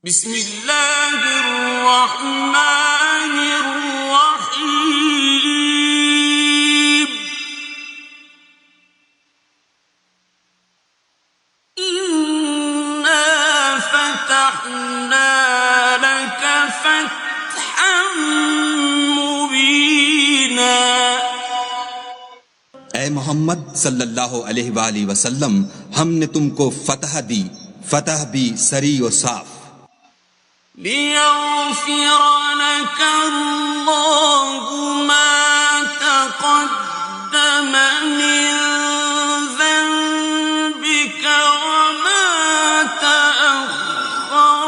बिस्मिल्लाहिर्रहमानिर्रहीम। इन्ना फतहना लक फतहन मुबीना। ए मोहम्मद सल्लल्लाहु अलैहि वसल्लम, हमने तुमको फतह दी, फतह भी सरी और साफ। लियग़फ़िर लक अल्लाहु मा तक़द्दम मिन ज़ंबिक व मा तअख़्ख़र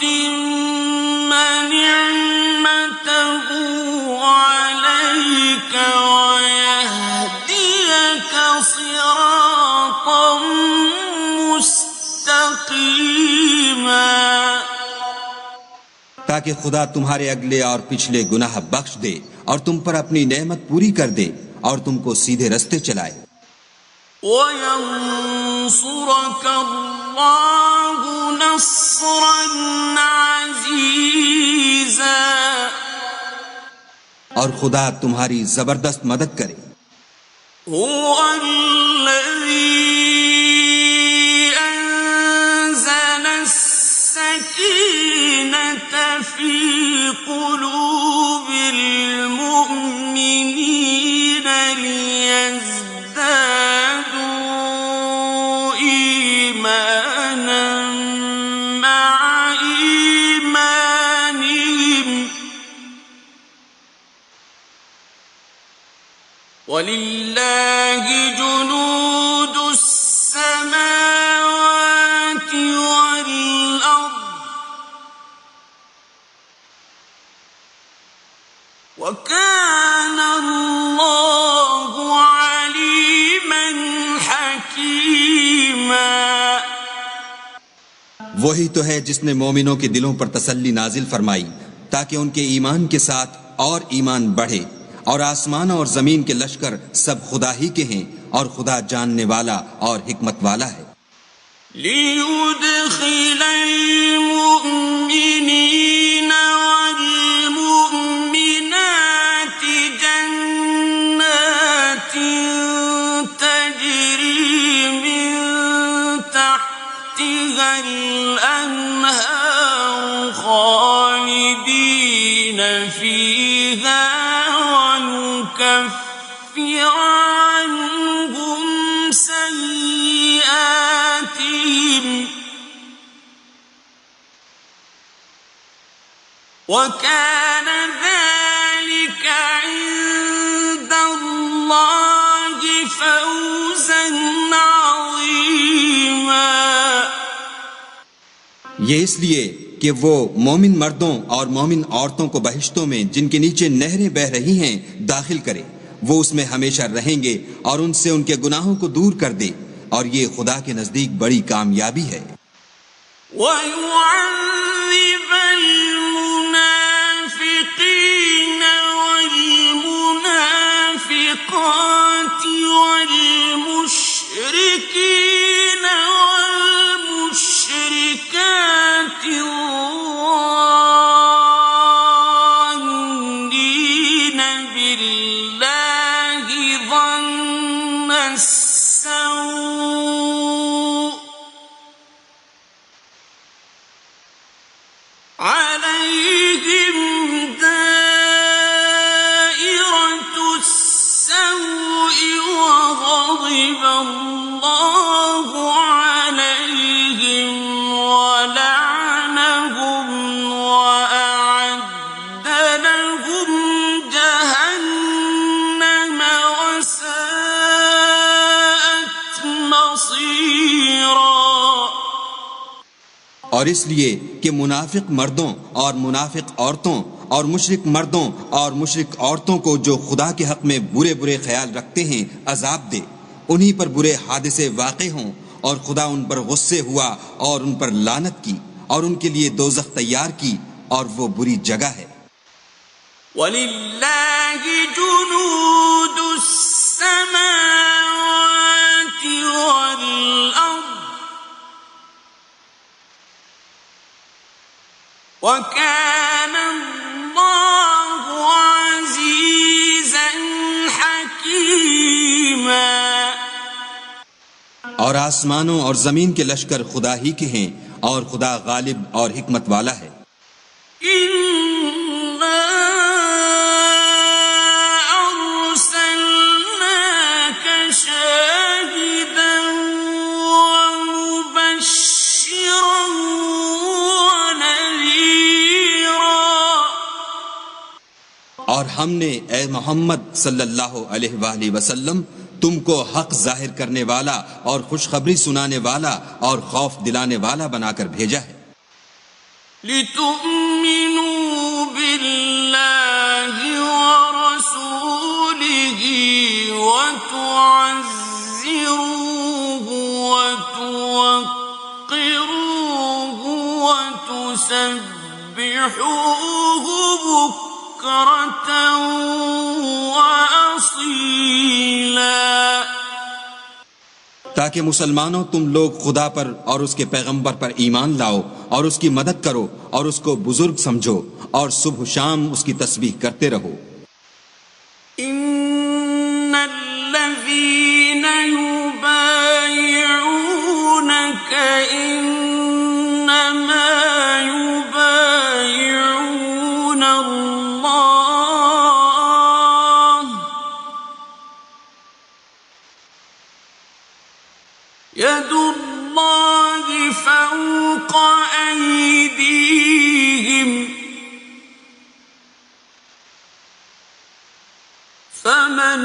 वयुतिम्म निअमतहु अलैक वयहदियक सिरातन मुस्तक़ीमा। ताकि खुदा तुम्हारे अगले और पिछले गुनाह बख्श दे और तुम पर अपनी नेमत पूरी कर दे और तुमको सीधे रास्ते चलाए। वयंसुरक अल्लाहु नस्रन अज़ीज़ा। और खुदा तुम्हारी जबरदस्त मदद करे। हुवल्लज़ी अंज़ल अस्सकीनत फी क़ुलूबिल मुअ्मिनीन लियज़दादू ईमानन मअ ईमानिहिम वलिल्लाहि जुनूदुस समावाति वल अर्द व कान अल्लाहु अलीमन हकीमा। वही तो है जिसने मोमिनों के दिलों पर तसल्ली नाजिल फरमाई ताकि उनके ईमान के साथ और ईमान बढ़े। और आसमान और जमीन के लश्कर सब खुदा ही के हैं और खुदा जानने वाला और हिकमत वाला है। लियुदखिलल मुअ्मिनीन वल मुअ्मिनाति जन्नातिन तजरी मिन तहतिहल अन्हार खालिदीन फीहा ويكفر عنهم سيئاتهم وكان ذلك عند الله فوزا عظيما। ये इसलिए कि वो मोमिन मर्दों और मोमिन औरतों को बहिश्तों में जिनके नीचे नहरें बह रही हैं दाखिल करे। वो उसमें हमेशा रहेंगे और उनसे उनके गुनाहों को दूर कर दे और ये खुदा के नजदीक बड़ी कामयाबी है। वयुअज़्ज़िबल मुनाफ़िक़ीन वल मुनाफ़िक़ाति वल मुशरिकीन वल मुशरिकाति ज़ान्नीन बिल्लाहि ظن السوء عليهم دائرة السوء وغضب الله عليهم ولعنهم وأعد لهم جهنم وساءت مصيرا। और इसलिए कि मुनाफिक मर्दों और मुनाफिक औरतों और मुशरिक मर्दों और मुशरिक औरतों को जो खुदा के हक में बुरे बुरे ख्याल रखते हैं अजाब दे, उन्हीं पर बुरे हादिसे वाक़े हों और खुदा उन पर गुस्से हुआ और उन पर लानत की और उनके लिए दोज़ख तैयार की और वो बुरी जगह है। वलिल्लाहि जुनूदुस समावाति वल अर्द وَكَانَ اللَّهُ عَزِيزًا حَكِيمًا। और आसमानों और जमीन के लश्कर खुदा ही के हैं और खुदा गालिब और हिकमत वाला है। إِنَّا أَرْسَلْنَاكَ شَاهِدًا وَمُبَشِّرًا وَنَذِيرًا। और हमने ए मोहम्मद सल्लल्लाहु अलैहि वसल्लम तुमको हक जाहिर करने वाला और खुशखबरी सुनाने वाला और खौफ दिलाने वाला बनाकर भेजा है। لِتُؤْمِنُوا بِاللَّهِ وَرَسُولِهِ وَتُعَزِّرُوهُ وَتُوَقِّرُوهُ وَتُسَبِّحُوهُ بُكْرَةً وَأَصِيلًا। ताकि मुसलमानों तुम लोग खुदा पर और उसके पैगंबर पर ईमान लाओ और उसकी मदद करो और उसको बुजुर्ग समझो और सुबह शाम उसकी तस्बीह करते रहो। इन्नल्लज़ीन युबायिऊनक इन्नमा युबायिऊन अल्लाह यदुल्लाहि फौक़ अयदीहिम फमन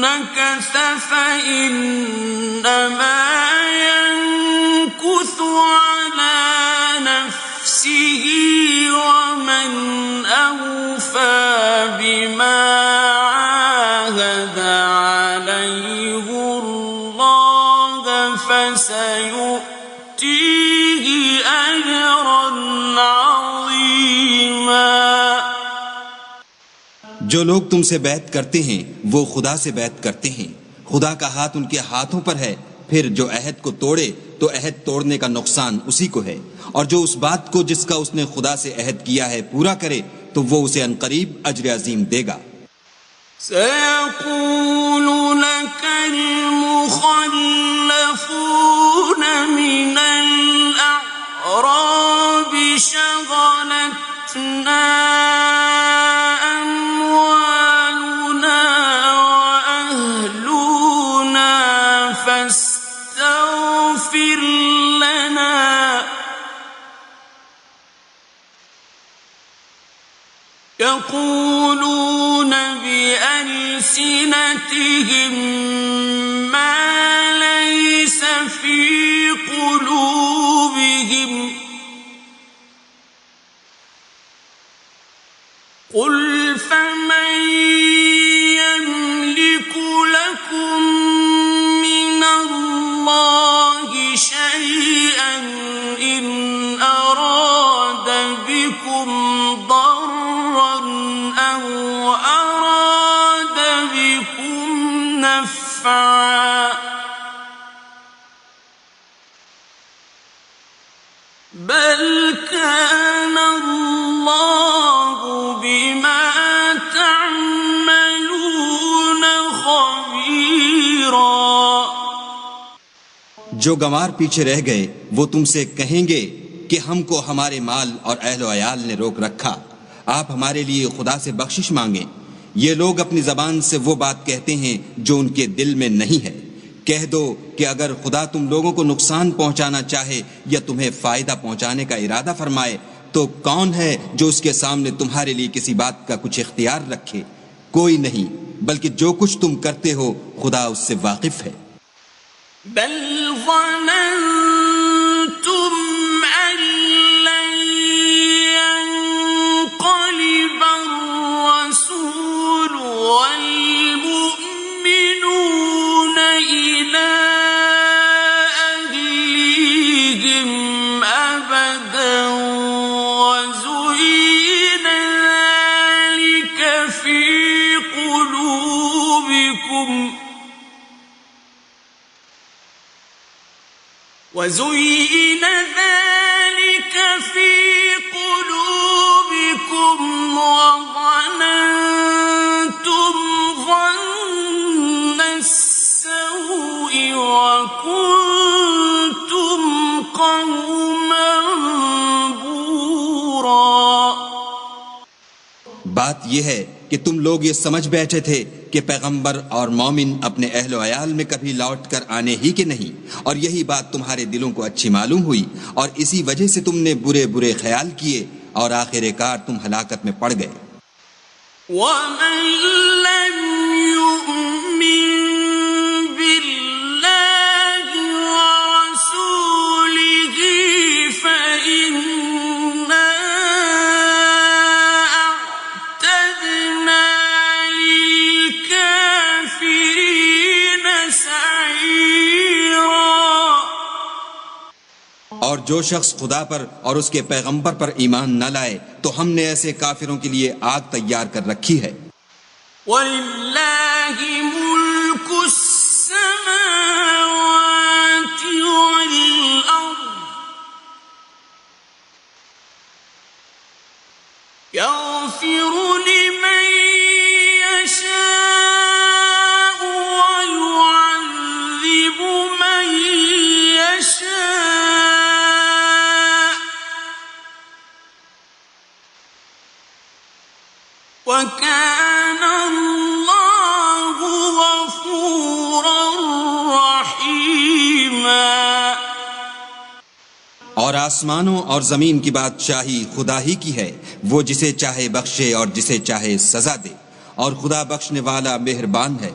नकस फइन्नमा यनकुसु अला नफ्सिही वमन अवफ़ा बिमा आहद अलैहि अल्लाह फसयु'तीहि अजरन अज़ीमा। जो लोग तुमसे बैत करते हैं वो खुदा से बैत करते हैं, खुदा का हाथ उनके हाथों पर है। फिर जो अहद को तोड़े तो अहद तोड़ने का नुकसान उसी को है, और जो उस बात को जिसका उसने खुदा से अहद किया है पूरा करे तो वो उसे अनकरीब अज्र अजीम देगा। سيقول لك المخلفون من الأعراب شغلتنا أموالنا وأهلنا فاستغفر لنا يقولون بألسنتهم ما ليس في قلوبهم قل فمن يملك لكم من الله شيئا إن أراد بكم ضرا أو أراد بكم نفعا بل كان الله بما تعملون خبيرا। जो गंवार पीछे रह गए वो तुमसे कहेंगे कि हमको हमारे माल और अहलो अयाल ने रोक रखा, आप हमारे लिए खुदा से बख्शिश मांगें। ये लोग अपनी जबान से वो बात कहते हैं जो उनके दिल में नहीं है। कह दो कि अगर खुदा तुम लोगों को नुकसान पहुंचाना चाहे या तुम्हें फायदा पहुंचाने का इरादा फरमाए तो कौन है जो उसके सामने तुम्हारे लिए किसी बात का कुछ इख्तियार रखे? कोई नहीं, बल्कि जो कुछ तुम करते हो खुदा उससे वाकिफ है। बल ظننتم أن لن ينقلب الرسول والمؤمنون إلى أهليهم أبدا وزين ذلك في قلوبكم وزين ذلك في قلوبكم बात यह है कि तुम लोग ये समझ बैठे थे कि पैगंबर और मोमिन अपने अहलो अयाल में कभी लौट कर आने ही के नहीं, और यही बात तुम्हारे दिलों को अच्छी मालूम हुई और इसी वजह से तुमने बुरे बुरे ख्याल किए और आखिरकार तुम हलाकत में पड़ गए। और जो शख्स खुदा पर और उसके पैगंबर पर ईमान न लाए तो हमने ऐसे काफिरों के लिए आग तैयार कर रखी है। वलिल्लाहि मुल्कुस समावाति वल अर्द यग़फिरु लिमन यशाअ व यु'अज़्ज़िबु मन यशाअ وَكَانَ اللَّهُ غَفُورًا رَّحِيمًا। और आसमानों और जमीन की बादशाही खुदा ही की है, वो जिसे चाहे बख्शे और जिसे चाहे सजा दे, और खुदा बख्शने वाला मेहरबान है।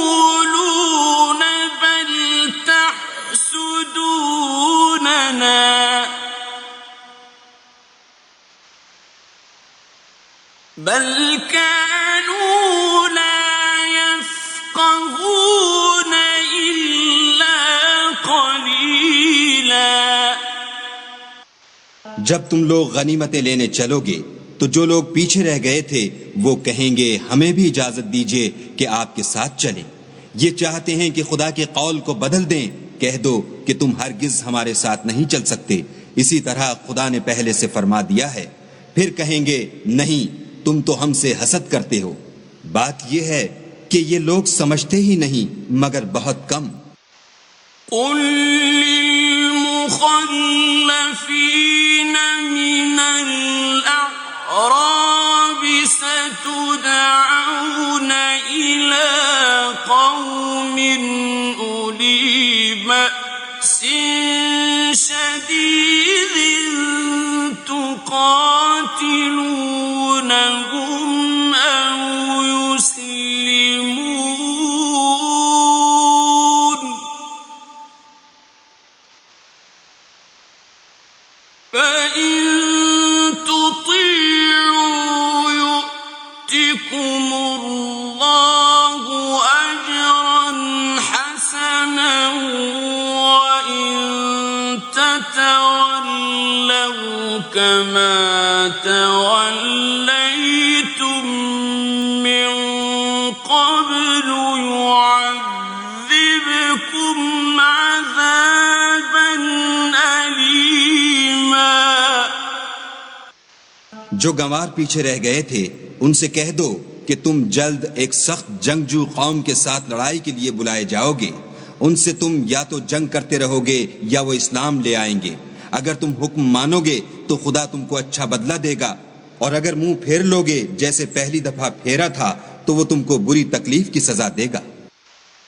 فسيقولون بل تحسدوننا بل كانوا لا يفقهون إلا قليلا। जब तुम लोग गनीमतें लेने चलोगे तो जो लोग पीछे रह गए थे वो कहेंगे हमें भी इजाजत दीजिए कि आपके साथ चलें। ये चाहते हैं कि खुदा के कौल को बदल दें। कह दो कि तुम हरगिज हमारे साथ नहीं चल सकते, इसी तरह खुदा ने पहले से फरमा दिया है। फिर कहेंगे नहीं, तुम तो हमसे हसद करते हो। बात यह है कि ये लोग समझते ही नहीं मगर बहुत कम। ستدعون إلى قوم أولي بأس شديد تقاتلونهم أو يسلمون فإن يؤتكم الله أجرا حسنا وإن تتولوا كما توليتم من قبل يعذبكم عذابا أليما। जो गंवार पीछे रह गए थे उनसे कह दो कि तुम जल्द एक सख्त जंगजू कौम के साथ लड़ाई के लिए बुलाए जाओगे। उनसे तुम या तो जंग करते रहोगे या वो इस्लाम ले आएंगे। अगर तुम हुक्म मानोगे तो खुदा तुमको अच्छा बदला देगा, और अगर मुंह फेर लोगे जैसे पहली दफा फेरा था तो वो तुमको बुरी तकलीफ की सजा देगा।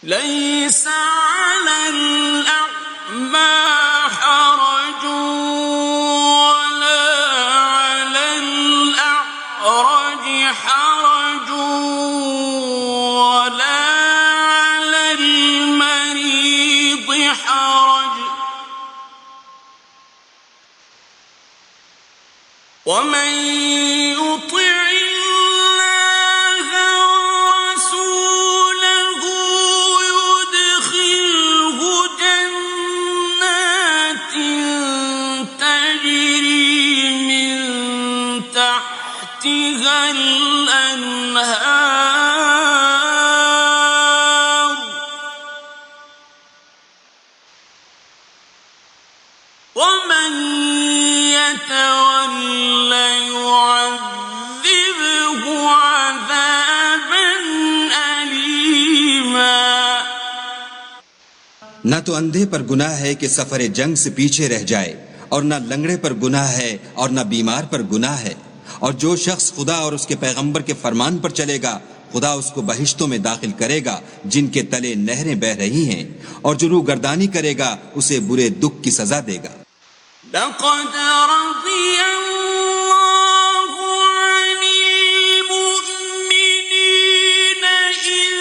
लैसा अलल अ'मा हरजुन حرج ولا على المريض ومن يطع الله ورسوله يدخله جنات تجري من تحتها الأنهار ومن يتول يعذبه عذابا أليما। न तो अंधे पर गुनाह है कि सफर जंग से पीछे रह जाए, और न लंगड़े पर गुनाह है और न बीमार पर गुनाह है। और जो शख्स खुदा और उसके पैगंबर के फरमान पर चलेगा, खुदा उसको बहिश्तों में दाखिल करेगा जिनके तले नहरें बह रही हैं, और जो रूगर्दानी करेगा उसे बुरे दुख की सजा देगा। لقد رضي الله عن المؤمنين إذ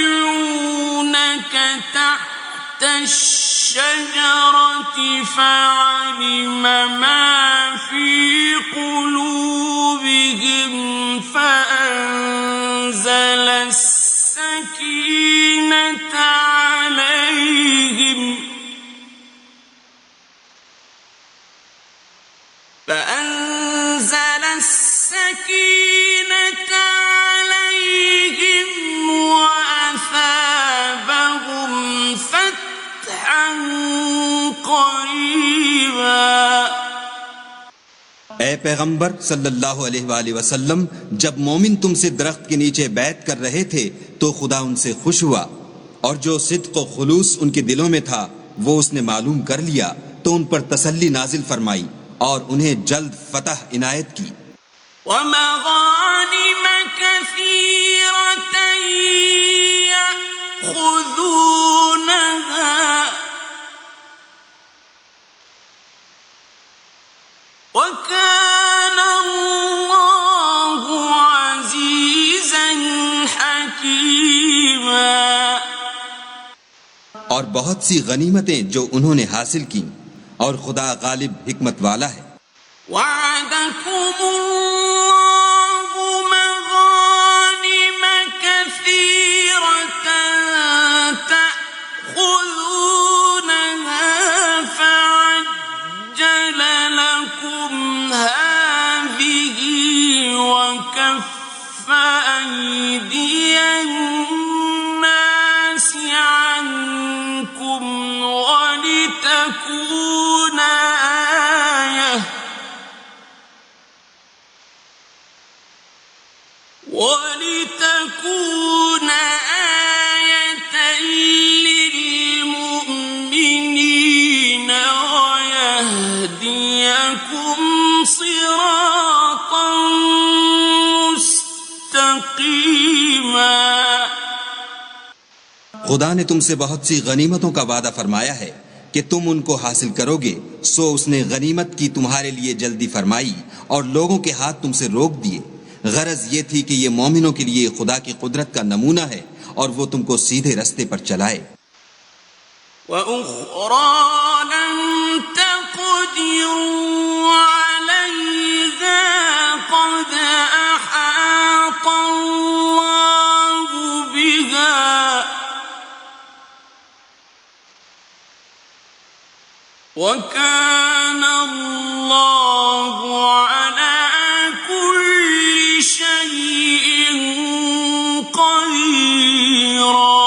يبايعونك تحت الشجرة فعلم ما في قلوبهم فأنزل السكينة عليهم وأثابهم فتحا قريبا। ए पैगंबर सल्लल्लाहु अलैहि वसल्लम, जब मोमिन तुमसे दरख्त के नीचे बैत कर रहे थे तो खुदा उनसे खुश हुआ, और जो सिद्क व खुलूस उनके दिलों में था वो उसने मालूम कर लिया, तो उन पर तसल्ली नाजिल फरमाई और उन्हें जल्द फतह इनायत की। ومغانم كثيرة يأخذونها وكان الله عزيزا حكيما। और बहुत सी गनीमतें जो उन्होंने हासिल की, और खुदा गालिब हिकमत वाला है। وعدكم الله مغانم كثيرة تأخذونها فعجل لكم هذه وكف أيدي الناس عنكم ولتكون آية للمؤمنين ويهديكم صراطا مستقيما। खुदा ने तुमसे बहुत सी गनीमतों का वादा फरमाया है कि तुम उनको हासिल करोगे, सो उसने गनीमत की तुम्हारे लिए जल्दी फरमाई और लोगों के हाथ तुमसे रोक दिए। गरज ये थी कि ये मोमिनों के लिए खुदा की कुदरत का नमूना है और वो तुमको सीधे रास्ते पर चलाए। وأخرى لم تقدروا عليها قد أحاط الله بها وكان الله على كل شيء قديرا।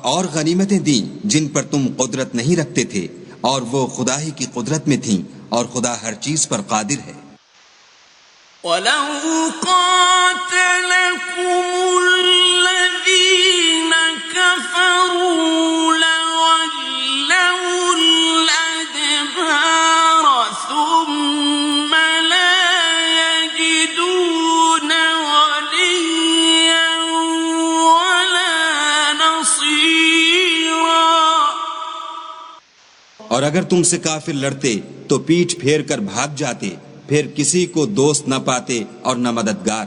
और गनीमतें दी जिन पर तुम कुदरत नहीं रखते थे, और वो खुदा ही की कुदरत में थीं, और खुदा हर चीज पर कादिर है। ولو قاتلكم الذين كفروا لولوا الأدبار ثم لا يجدون وليا ولا نصيرا। और अगर तुमसे काफिर लड़ते तो पीठ फेर कर भाग जाते, फिर किसी को दोस्त न पाते और न मददगार।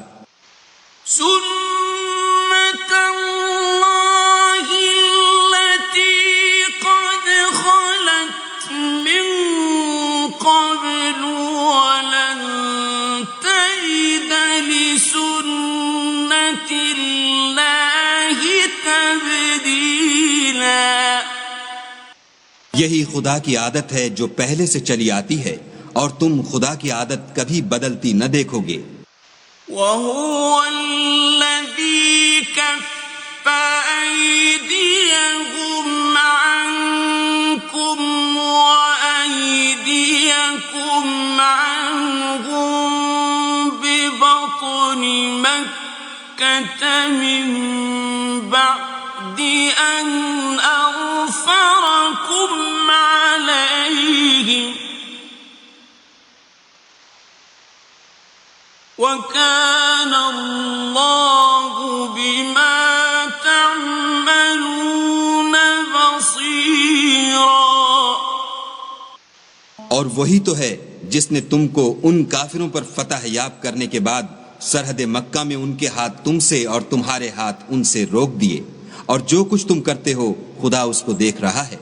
सुन्नत अल्लाहि लती क़द ख़लत मिन لِسُنَّةِ اللَّهِ تَبْدِيلًا यही खुदा की आदत है जो पहले से चली आती है और तुम खुदा की आदत कभी बदलती न देखोगे। وَهُوَ الَّذِي كَفَّ أَيْدِيَهُمْ عَنكُمْ وَأَيْدِيَكُمْ عَنْهُمْ بِبَطْنِ مَكَّةَ مِنْ بَعْدِ أَنْ أَظْفَرَكُمْ عَلَيْهِمْ وَكَانَ اللَّهُ بِمَا تَعْمَلُونَ بَصِيرًا और वही तो है जिसने तुमको उन काफिरों पर फतह याब करने के बाद सरहद मक्का में उनके हाथ तुमसे और तुम्हारे हाथ उनसे रोक दिए, और जो कुछ तुम करते हो खुदा उसको देख रहा है।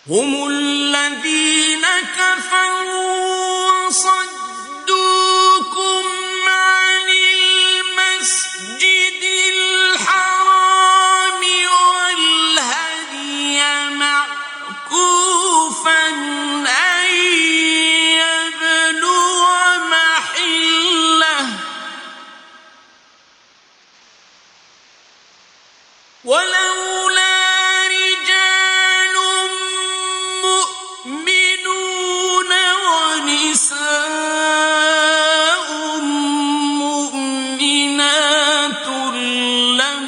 هم الذين كفروا وصدوكم عن المسجد الحرام والهدي معكوفا أن يبلغ محله ولولا رجال مؤمنون ونساء مؤمنات لم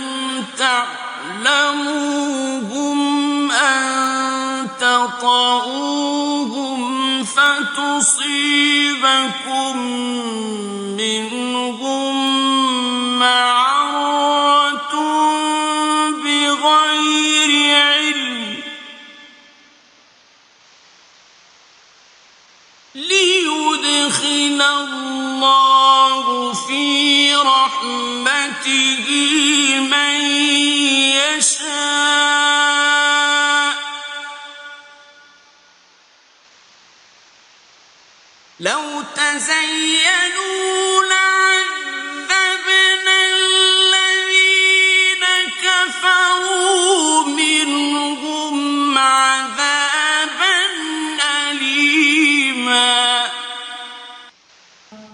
تعلموهم أن تطؤوهم فتصيبكم منهم معرة بغير علم ليدخل الله في رحمته من يشاء لو تزينوا لعذبنا الذين كفروا منهم عذابا أليما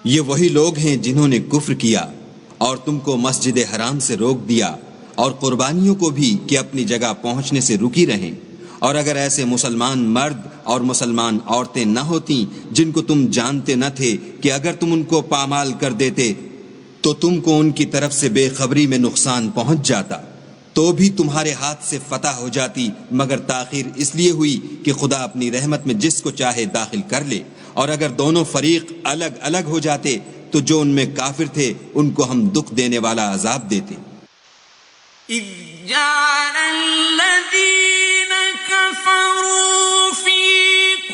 ये वही लोग हैं जिन्होंने कुफ्र किया और तुमको मस्जिद हराम से रोक दिया और कुर्बानियों को भी कि अपनी जगह पहुंचने से रुकी रहें। और अगर ऐसे मुसलमान मर्द और मुसलमान औरतें न होती जिनको तुम जानते न थे कि अगर तुम उनको पामाल कर देते तो तुमको उनकी तरफ से बेखबरी में नुकसान पहुंच जाता, तो भी तुम्हारे हाथ से फतह हो जाती, मगर ताखीर इसलिए हुई कि खुदा अपनी रहमत में जिसको चाहे दाखिल कर ले। और अगर दोनों फरीक अलग अलग हो जाते तो जो उनमें काफिर थे उनको हम दुख देने वाला अजाब देते। إذ جعل الذين كفروا في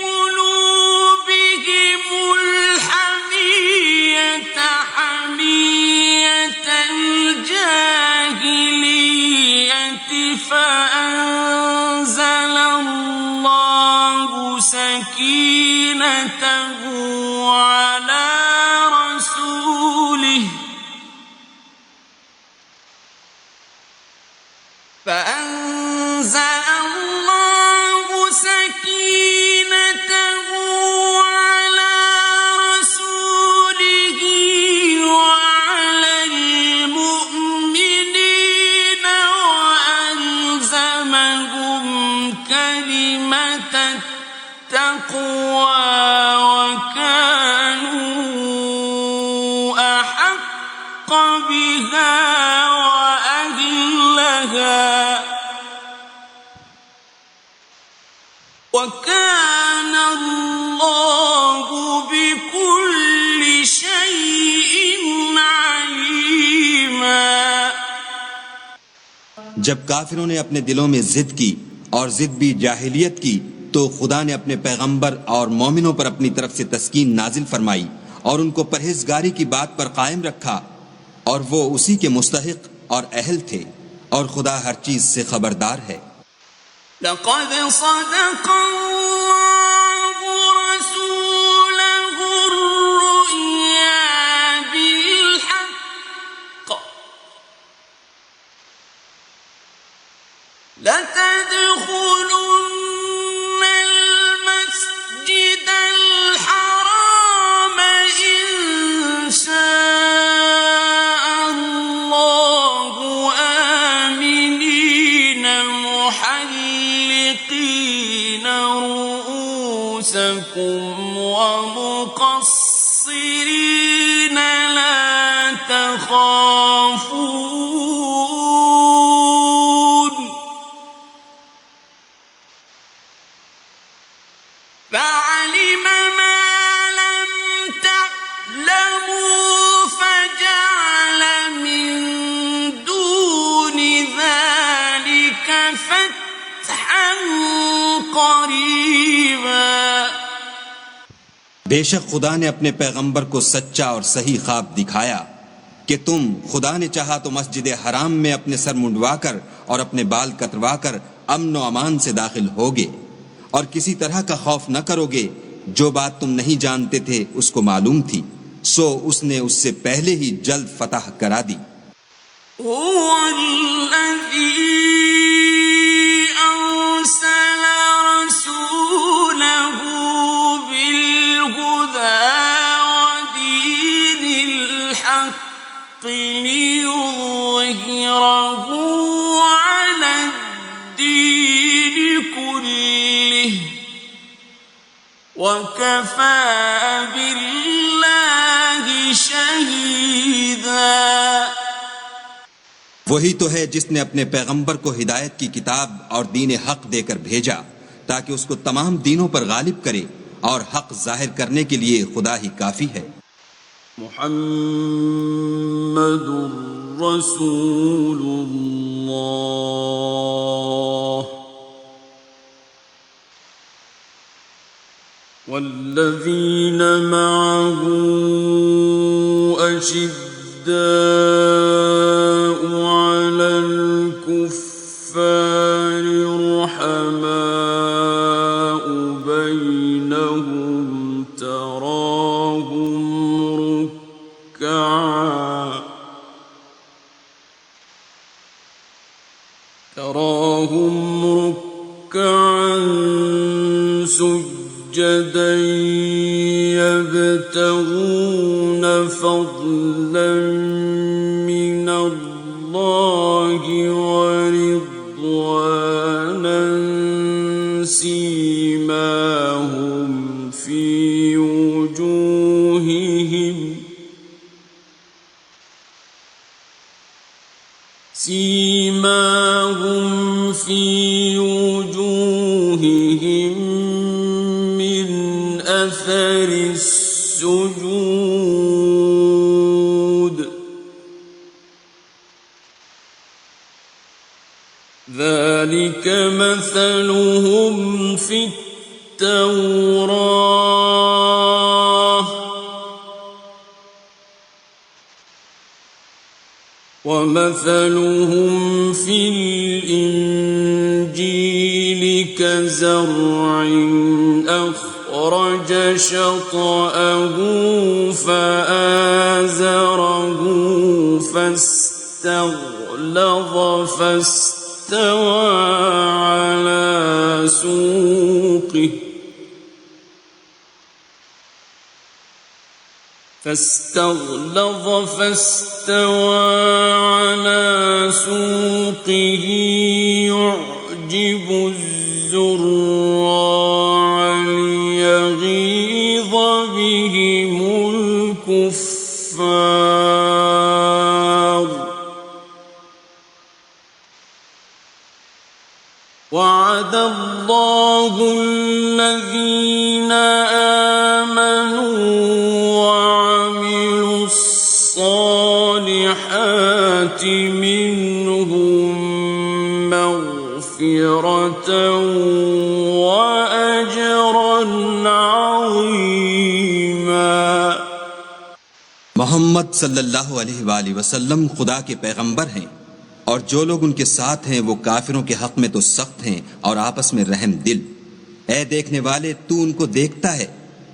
قلوبهم الحمية حمية الجاهلية فأنزل الله سكينته على رسوله فأنزل الله سكينته على رسوله وعلى المؤمنين وألزمهم كلمة التقوى وكانوا أحق بها وأهلها وكان الله بكل شيء عليما जब काफिरों ने अपने दिलों में जिद की और जिद भी जाहिलियत की तो खुदा ने अपने पैगंबर और मोमिनों पर अपनी तरफ से तस्कीन नाजिल फरमाई और उनको परहेजगारी की बात पर कायम रखा, और वो उसी के मुस्तहिक और अहल थे, और खुदा हर चीज से खबरदार है। لقد صدق الله رسوله الرؤيا بالحق يخافون فعلم ما لم تعلموا فجعل من دون ذلك فتحا قريبا बेशक खुदा ने अपने पैगंबर को सच्चा और सही ख्वाब दिखाया कि तुम खुदा ने चाहा तो मस्जिद हराम में अपने सर मुंडवाकर और अपने बाल कतरवाकर अमन व अमान से दाखिल होगे और किसी तरह का खौफ न करोगे। जो बात तुम नहीं जानते थे उसको मालूम थी, सो उसने उससे पहले ही जल्द फतह करा दी। ليظهره على الدين كله وكفى بالله شهيدا वही तो है जिसने अपने पैगंबर को हिदायत की किताब और दीन हक देकर भेजा ताकि उसको तमाम दीनों पर गालिब करे और हक जाहिर करने के लिए खुदा ही काफी है। मुहम्मदुर रसूलुल्लाह वल्लज़ीन मअहू अशिद्दाउ अलल कुफ्फारि रुहमाउ बैनहुम تراهم ركعا سجدا يبتغون فضلا من الله ورضوانا سيماهم في وجوههم من أثر السجود ذلك مثلهم في التوراة ومثلهم في الإنجيل كزرع أخرج شطأه فآزره فاستغلظ فاستوى على سوقه يعجب الزراع ليغيظ بهم الكفار وعد الله الذين آمنوا وعملوا الصالحات منهم مغفرة وأجرا عظيما। मोहम्मद सल्लल्लाहु अलैहि वसल्लम खुदा के पैगंबर हैं और जो लोग उनके साथ हैं वो काफिरों के हक में तो सख्त हैं और आपस में रहम दिल। ऐ देखने वाले, तू उनको देखता है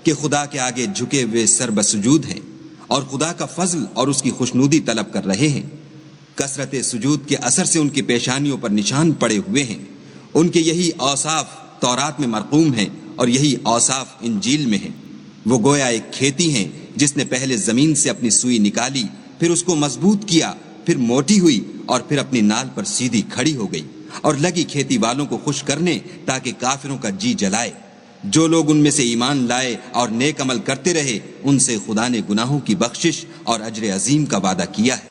कि खुदा के आगे झुके हुए सर बसुजूद हैं और खुदा का फजल और उसकी खुशनूदी तलब कर रहे हैं। कसरत सुजूद के असर से उनकी पेशानियों पर निशान पड़े हुए हैं। उनके यही औसाफ तौरात में मरकूम हैं और यही औसाफ इंजील में हैं। वो गोया एक खेती हैं जिसने पहले जमीन से अपनी सुई निकाली, फिर उसको मजबूत किया, फिर मोटी हुई और फिर अपनी नाल पर सीधी खड़ी हो गई और लगी खेती वालों को खुश करने ताकि काफिरों का जी जलाए। जो लोग उनमें से ईमान लाए और नेक अमल करते रहे उनसे खुदा ने गुनाहों की बख्शिश और अजर अजीम का वादा किया है।